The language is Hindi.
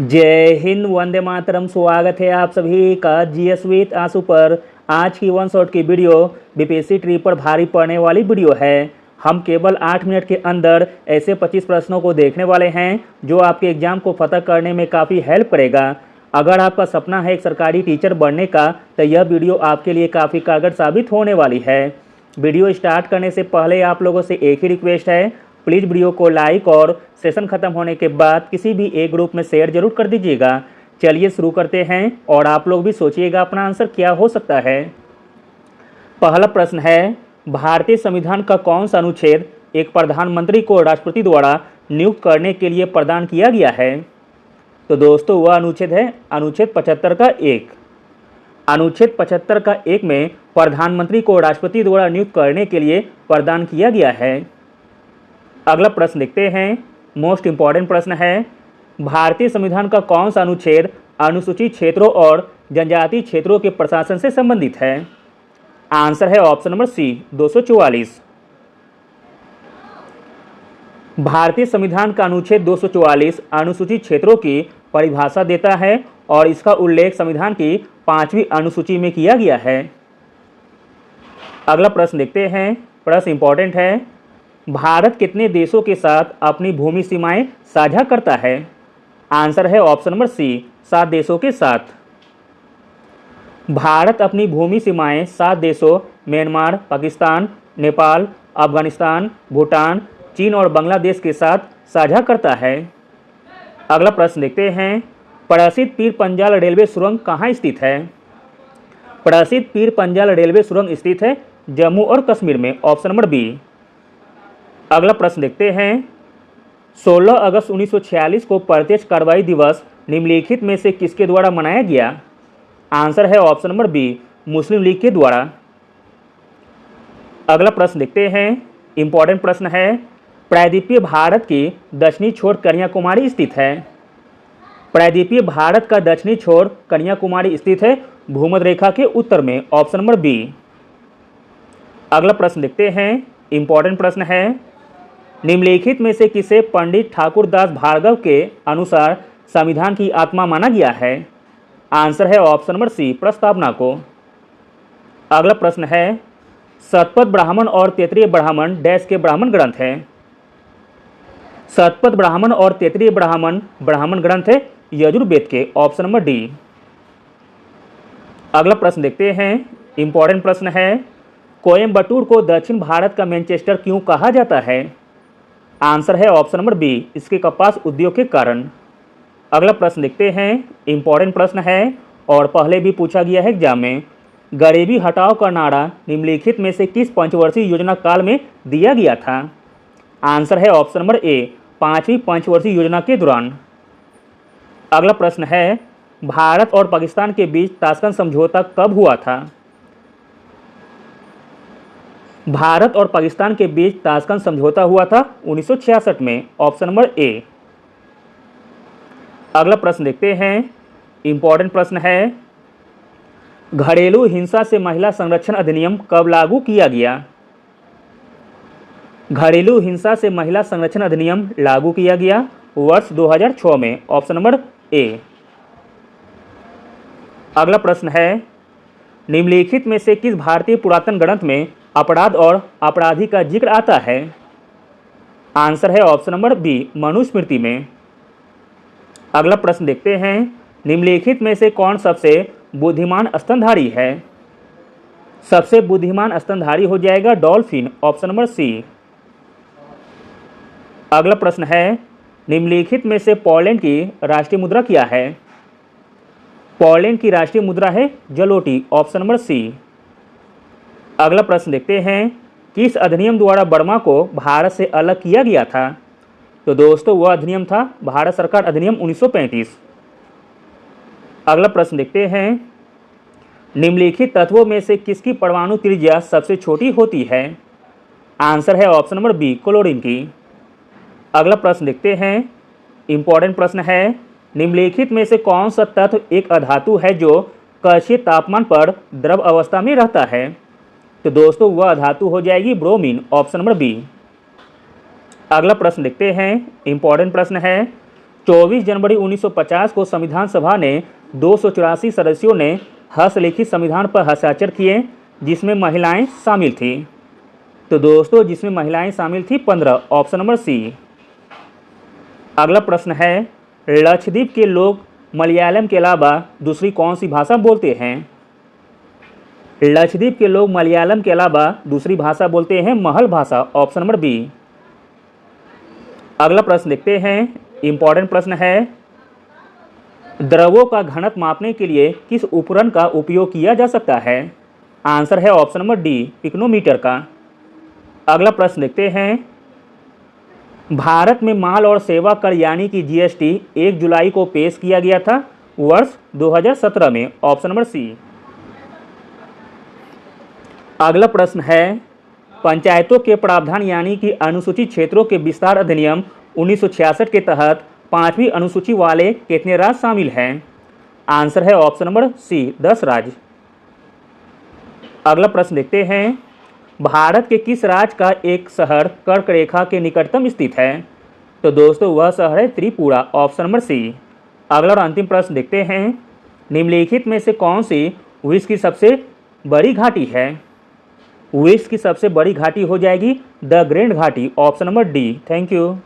जय हिंद, वंदे मातरम। स्वागत है आप सभी का जीएस विद आंसू पर। आज की वन शॉट की वीडियो बीपीएससी ट्री पर भारी पड़ने वाली वीडियो है। हम केवल 8 मिनट के अंदर ऐसे 25 प्रश्नों को देखने वाले हैं जो आपके एग्जाम को फतह करने में काफ़ी हेल्प करेगा। अगर आपका सपना है एक सरकारी टीचर बनने का तो यह वीडियो आपके लिए काफ़ी कारगर साबित होने वाली है। वीडियो स्टार्ट करने से पहले आप लोगों से एक ही रिक्वेस्ट है, प्लीज़ वीडियो को लाइक और सेशन खत्म होने के बाद किसी भी एक ग्रुप में शेयर जरूर कर दीजिएगा। चलिए शुरू करते हैं और आप लोग भी सोचिएगा अपना आंसर क्या हो सकता है। पहला प्रश्न है, भारतीय संविधान का कौन सा अनुच्छेद एक प्रधानमंत्री को राष्ट्रपति द्वारा नियुक्त करने के लिए प्रदान किया गया है? तो दोस्तों वह अनुच्छेद है अनुच्छेद 75 का 1। अनुच्छेद 75 का 1 में प्रधानमंत्री को राष्ट्रपति द्वारा नियुक्त करने के लिए प्रदान किया गया है। अगला प्रश्न देखते हैं, मोस्ट इंपॉर्टेंट प्रश्न है, भारतीय संविधान का कौन सा अनुच्छेद अनुसूचित क्षेत्रों और जनजातीय क्षेत्रों के प्रशासन से संबंधित है? आंसर है ऑप्शन नंबर सी, 244। भारतीय संविधान का अनुच्छेद 244 अनुसूचित क्षेत्रों की परिभाषा देता है और इसका उल्लेख संविधान की 5वीं अनुसूची में किया गया है। अगला प्रश्न देखते हैं, प्रश्न इंपॉर्टेंट है, भारत कितने देशों के साथ अपनी भूमि सीमाएं साझा करता है? आंसर है ऑप्शन नंबर सी, 7 देशों के साथ। भारत अपनी भूमि सीमाएं 7 देशों म्यांमार, पाकिस्तान, नेपाल, अफगानिस्तान, भूटान, चीन और बांग्लादेश के साथ साझा करता है। अगला प्रश्न देखते हैं, प्रसिद्ध पीर पंजाल रेलवे सुरंग कहाँ स्थित है? प्रसिद्ध पीर पंजाल रेलवे सुरंग स्थित है जम्मू और कश्मीर में, ऑप्शन नंबर बी। अगला प्रश्न देखते हैं, 16 अगस्त 1946 को प्रत्यक्ष कार्रवाई दिवस निम्नलिखित में से किसके द्वारा मनाया गया? आंसर है ऑप्शन नंबर बी, मुस्लिम लीग के द्वारा। अगला प्रश्न देखते हैं, इंपॉर्टेंट प्रश्न है, प्रायद्वीपीय भारत की दक्षिणी छोर कन्याकुमारी स्थित है। प्रायद्वीपीय भारत का दक्षिणी छोर कन्याकुमारी स्थित है भूमध्य रेखा के उत्तर में, ऑप्शन नंबर बी। अगला प्रश्न देखते हैं, इंपॉर्टेंट प्रश्न है, निम्नलिखित में से किसे पंडित ठाकुरदास भार्गव के अनुसार संविधान की आत्मा माना गया है? आंसर है ऑप्शन नंबर सी, प्रस्तावना को। अगला प्रश्न है, शतपथ ब्राह्मण और तैत्तिरीय ब्राह्मण डैश के ब्राह्मण ग्रंथ है। शतपथ ब्राह्मण और तैत्तिरीय ब्राह्मण ब्राह्मण ग्रंथ है यजुर्वेद के, ऑप्शन नंबर डी। अगला प्रश्न देखते हैं, इंपॉर्टेंट प्रश्न है, कोयम्बटूर को दक्षिण भारत का मैनचेस्टर क्यों कहा जाता है? आंसर है ऑप्शन नंबर बी, इसके कपास उद्योग के कारण। अगला प्रश्न देखते हैं, इंपॉर्टेंट प्रश्न है और पहले भी पूछा गया है एग्जाम में, गरीबी हटाओ का नारा निम्नलिखित में से किस पंचवर्षीय योजना काल में दिया गया था? आंसर है ऑप्शन नंबर ए, 5वीं पंचवर्षीय योजना के दौरान। अगला प्रश्न है, भारत और पाकिस्तान के बीच ताशकंद समझौता कब हुआ था? भारत और पाकिस्तान के बीच ताशकंद समझौता हुआ था 1966 में, ऑप्शन नंबर ए। अगला प्रश्न देखते हैं, इंपॉर्टेंट प्रश्न है, घरेलू हिंसा से महिला संरक्षण अधिनियम कब लागू किया गया? घरेलू हिंसा से महिला संरक्षण अधिनियम लागू किया गया वर्ष 2006 में, ऑप्शन नंबर ए। अगला प्रश्न है, निम्नलिखित में से किस भारतीय पुरातन ग्रंथ में अपराध और अपराधी का जिक्र आता है? आंसर है ऑप्शन नंबर बी, मनुस्मृति में। अगला प्रश्न देखते हैं, निम्नलिखित में से कौन सबसे बुद्धिमान स्तनधारी है? सबसे बुद्धिमान स्तनधारी हो जाएगा डॉल्फिन, ऑप्शन नंबर सी। अगला प्रश्न है, निम्नलिखित में से पोलैंड की राष्ट्रीय मुद्रा क्या है? पोलैंड की राष्ट्रीय मुद्रा है जलोटी, ऑप्शन नंबर सी। अगला प्रश्न देखते हैं, किस अधिनियम द्वारा बर्मा को भारत से अलग किया गया था? तो दोस्तों वह अधिनियम था भारत सरकार अधिनियम 1935। अगला प्रश्न देखते हैं, निम्नलिखित तत्वों में से किसकी परमाणु त्रिज्या सबसे छोटी होती है? आंसर है ऑप्शन नंबर बी, क्लोरीन की। अगला प्रश्न देखते हैं, इंपॉर्टेंट प्रश्न है, निम्नलिखित में से कौन सा तत्व एक अधातु है जो कक्षीय तापमान पर द्रव अवस्था में रहता है? तो दोस्तों वह धातु हो जाएगी ब्रोमीन, ऑप्शन नंबर बी। अगला प्रश्न देखते हैं, इंपॉर्टेंट प्रश्न है, 24 जनवरी 1950 को संविधान सभा ने 284 सदस्यों ने हस्तलिखित संविधान पर हस्ताक्षर किए, जिसमें महिलाएं शामिल थी। तो दोस्तों जिसमें महिलाएं शामिल थी 15, ऑप्शन नंबर सी। अगला प्रश्न है, लक्षद्वीप के लोग मलयालम के अलावा दूसरी कौन सी भाषा बोलते हैं? लक्षद्वीप के लोग मलयालम के अलावा दूसरी भाषा बोलते हैं महल भाषा, ऑप्शन नंबर बी। अगला प्रश्न देखते हैं, इंपॉर्टेंट प्रश्न है, द्रवों का घनत्व मापने के लिए किस उपकरण का उपयोग किया जा सकता है? आंसर है ऑप्शन नंबर डी, पिक्नोमीटर का। अगला प्रश्न देखते हैं, भारत में माल और सेवा कर यानी कि जीएसटी 1 जुलाई को पेश किया गया था वर्ष 2017 में, ऑप्शन नंबर सी। अगला प्रश्न है, पंचायतों के प्रावधान यानी कि अनुसूचित क्षेत्रों के विस्तार अधिनियम 1966 के तहत 5वीं अनुसूची वाले कितने राज्य शामिल हैं? आंसर है ऑप्शन नंबर सी, 10 राज्य। अगला प्रश्न देखते हैं, भारत के किस राज्य का एक शहर कर्क रेखा के निकटतम स्थित है? तो दोस्तों वह शहर है त्रिपुरा, ऑप्शन नंबर सी। अगला और अंतिम प्रश्न देखते हैं, निम्नलिखित में से कौन सी विश्व की सबसे बड़ी घाटी है? विश्व की सबसे बड़ी घाटी हो जाएगी द ग्रेट घाटी, option number D. Thank you.